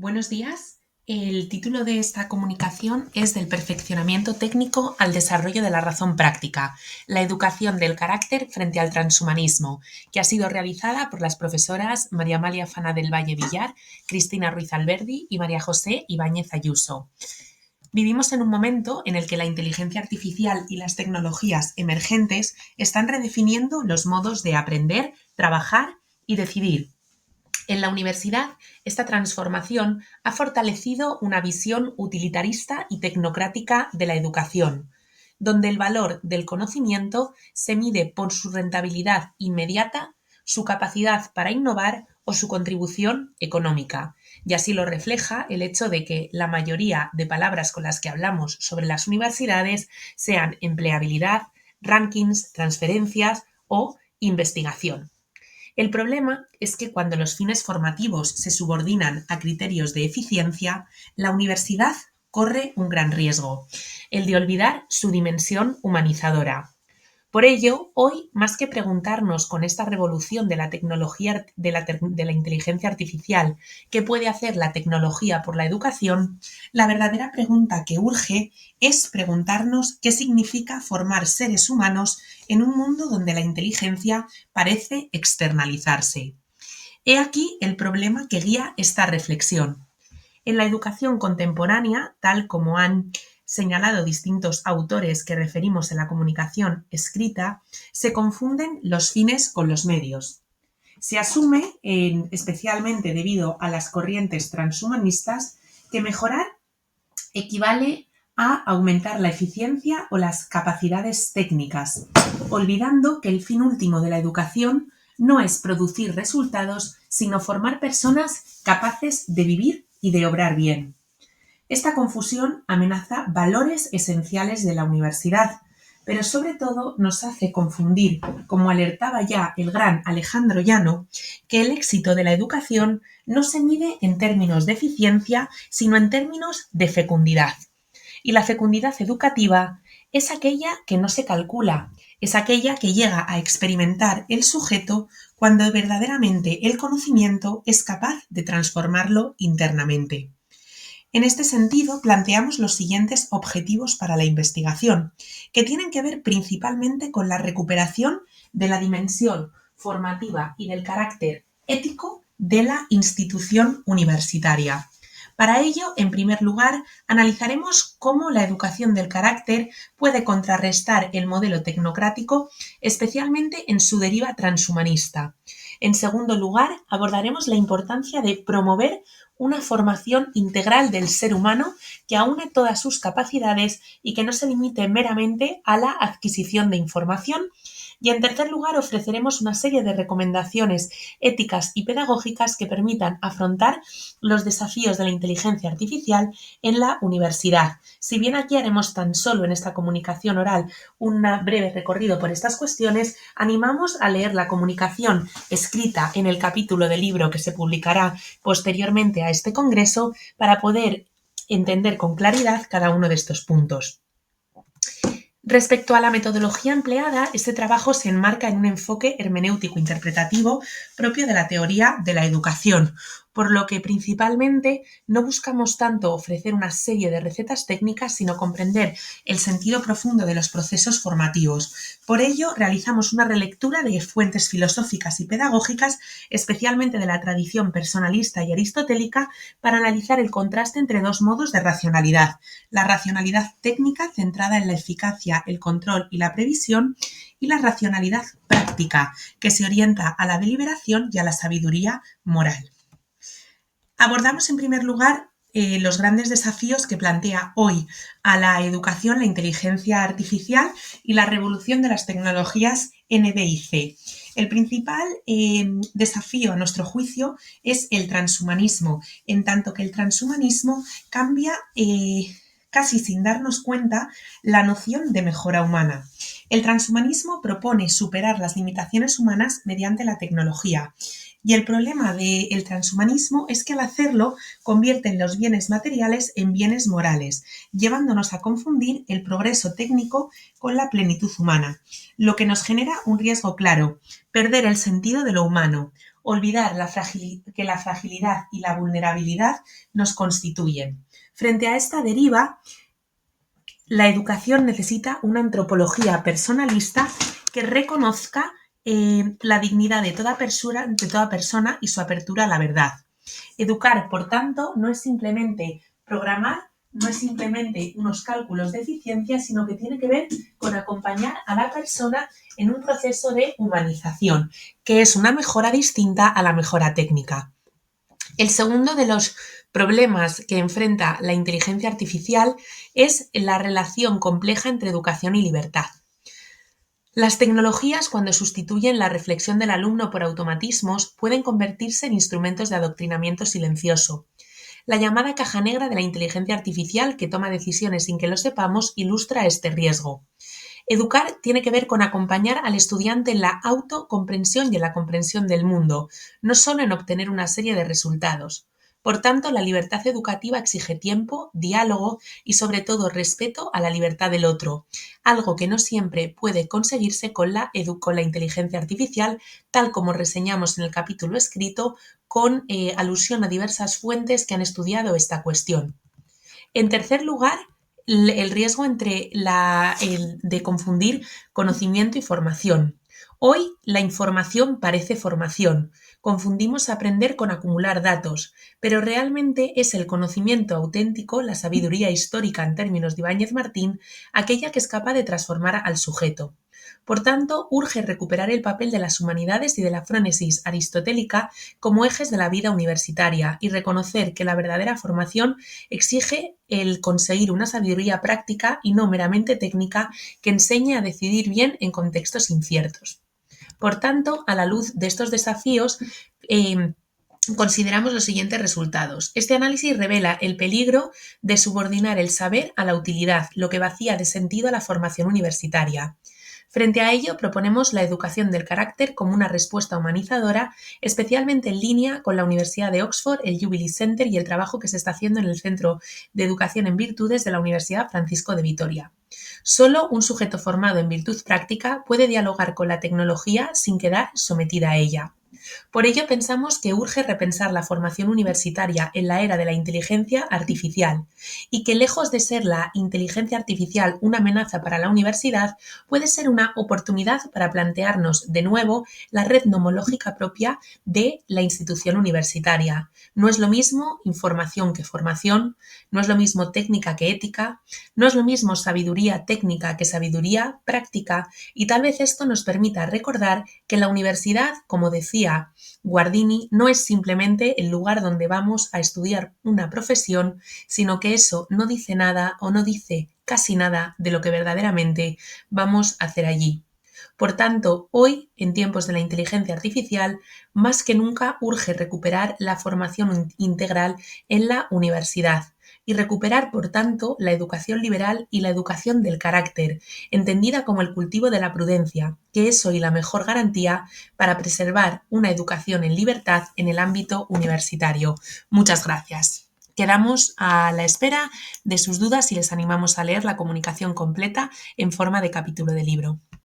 Buenos días. El título de esta comunicación es Del perfeccionamiento técnico al desarrollo de la razón práctica, la educación del carácter frente al transhumanismo, que ha sido realizada por las profesoras María Amalia Fana del Valle Villar, Cristina Ruiz Alberdi y María José Ibáñez Ayuso. Vivimos en un momento en el que la inteligencia artificial y las tecnologías emergentes están redefiniendo los modos de aprender, trabajar y decidir. En la universidad, esta transformación ha fortalecido una visión utilitarista y tecnocrática de la educación, donde el valor del conocimiento se mide por su rentabilidad inmediata, su capacidad para innovar o su contribución económica. Y así lo refleja el hecho de que la mayoría de palabras con las que hablamos sobre las universidades sean empleabilidad, rankings, transferencias o investigación. El problema es que cuando los fines formativos se subordinan a criterios de eficiencia, la universidad corre un gran riesgo, el de olvidar su dimensión humanizadora. Por ello, hoy, más que preguntarnos con esta revolución de la tecnología, de la inteligencia artificial, qué puede hacer la tecnología por la educación, la verdadera pregunta que urge es preguntarnos qué significa formar seres humanos en un mundo donde la inteligencia parece externalizarse. He aquí el problema que guía esta reflexión. En la educación contemporánea, tal como han señalado distintos autores que referimos en la comunicación escrita, se confunden los fines con los medios. Se asume, especialmente debido a las corrientes transhumanistas, que mejorar equivale a aumentar la eficiencia o las capacidades técnicas, olvidando que el fin último de la educación no es producir resultados, sino formar personas capaces de vivir y de obrar bien. Esta confusión amenaza valores esenciales de la universidad, pero sobre todo nos hace confundir, como alertaba ya el gran Alejandro Llano, que el éxito de la educación no se mide en términos de eficiencia, sino en términos de fecundidad. Y la fecundidad educativa es aquella que no se calcula, es aquella que llega a experimentar el sujeto cuando verdaderamente el conocimiento es capaz de transformarlo internamente. En este sentido, planteamos los siguientes objetivos para la investigación, que tienen que ver principalmente con la recuperación de la dimensión formativa y del carácter ético de la institución universitaria. Para ello, en primer lugar, analizaremos cómo la educación del carácter puede contrarrestar el modelo tecnocrático, especialmente en su deriva transhumanista. En segundo lugar, abordaremos la importancia de promover una formación integral del ser humano que aúne todas sus capacidades y que no se limite meramente a la adquisición de información. Y en tercer lugar, ofreceremos una serie de recomendaciones éticas y pedagógicas que permitan afrontar los desafíos de la inteligencia artificial en la universidad. Si bien aquí haremos tan solo en esta comunicación oral un breve recorrido por estas cuestiones, animamos a leer la comunicación escrita en el capítulo del libro que se publicará posteriormente a este congreso para poder entender con claridad cada uno de estos puntos. Respecto a la metodología empleada, este trabajo se enmarca en un enfoque hermenéutico interpretativo propio de la teoría de la educación, por lo que principalmente no buscamos tanto ofrecer una serie de recetas técnicas, sino comprender el sentido profundo de los procesos formativos. Por ello, realizamos una relectura de fuentes filosóficas y pedagógicas, especialmente de la tradición personalista y aristotélica, para analizar el contraste entre dos modos de racionalidad: la racionalidad técnica centrada en la eficacia, el control y la previsión, y la racionalidad práctica, que se orienta a la deliberación y a la sabiduría moral. Abordamos en primer lugar los grandes desafíos que plantea hoy a la educación la inteligencia artificial y la revolución de las tecnologías NB+C. El principal desafío, a nuestro juicio, es el transhumanismo, en tanto que el transhumanismo cambia casi sin darnos cuenta la noción de mejora humana. El transhumanismo propone superar las limitaciones humanas mediante la tecnología. Y el problema del transhumanismo es que al hacerlo convierten los bienes materiales en bienes morales, llevándonos a confundir el progreso técnico con la plenitud humana, lo que nos genera un riesgo claro: perder el sentido de lo humano, olvidar que la fragilidad y la vulnerabilidad nos constituyen. Frente a esta deriva, la educación necesita una antropología personalista que reconozca la dignidad de toda persona y su apertura a la verdad. Educar, por tanto, no es simplemente programar, no es simplemente unos cálculos de eficiencia, sino que tiene que ver con acompañar a la persona en un proceso de humanización, que es una mejora distinta a la mejora técnica. El segundo de los problemas que enfrenta la inteligencia artificial es la relación compleja entre educación y libertad. Las tecnologías, cuando sustituyen la reflexión del alumno por automatismos, pueden convertirse en instrumentos de adoctrinamiento silencioso. La llamada caja negra de la inteligencia artificial, que toma decisiones sin que lo sepamos, ilustra este riesgo. Educar tiene que ver con acompañar al estudiante en la autocomprensión y en la comprensión del mundo, no solo en obtener una serie de resultados. Por tanto, la libertad educativa exige tiempo, diálogo y, sobre todo, respeto a la libertad del otro, algo que no siempre puede conseguirse con la inteligencia artificial, tal como reseñamos en el capítulo escrito, con alusión a diversas fuentes que han estudiado esta cuestión. En tercer lugar, el riesgo de confundir conocimiento y formación. Hoy la información parece formación. Confundimos aprender con acumular datos, pero realmente es el conocimiento auténtico, la sabiduría histórica en términos de Ibáñez Martín, aquella que es capaz de transformar al sujeto. Por tanto, urge recuperar el papel de las humanidades y de la frónesis aristotélica como ejes de la vida universitaria y reconocer que la verdadera formación exige el conseguir una sabiduría práctica y no meramente técnica que enseñe a decidir bien en contextos inciertos. Por tanto, a la luz de estos desafíos, consideramos los siguientes resultados. Este análisis revela el peligro de subordinar el saber a la utilidad, lo que vacía de sentido a la formación universitaria. Frente a ello, proponemos la educación del carácter como una respuesta humanizadora, especialmente en línea con la Universidad de Oxford, el Jubilee Center y el trabajo que se está haciendo en el Centro de Educación en Virtudes de la Universidad Francisco de Vitoria. Solo un sujeto formado en virtud práctica puede dialogar con la tecnología sin quedar sometida a ella. Por ello, pensamos que urge repensar la formación universitaria en la era de la inteligencia artificial y que, lejos de ser la inteligencia artificial una amenaza para la universidad, puede ser una oportunidad para plantearnos de nuevo la red nomológica propia de la institución universitaria. No es lo mismo información que formación, no es lo mismo técnica que ética, no es lo mismo sabiduría técnica que sabiduría práctica, y tal vez esto nos permita recordar que la universidad, como decía Guardini, no es simplemente el lugar donde vamos a estudiar una profesión, sino que eso no dice nada o no dice casi nada de lo que verdaderamente vamos a hacer allí. Por tanto, hoy, en tiempos de la inteligencia artificial, más que nunca urge recuperar la formación integral en la universidad y recuperar, por tanto, la educación liberal y la educación del carácter, entendida como el cultivo de la prudencia, que es hoy la mejor garantía para preservar una educación en libertad en el ámbito universitario. Muchas gracias. Quedamos a la espera de sus dudas y les animamos a leer la comunicación completa en forma de capítulo de libro.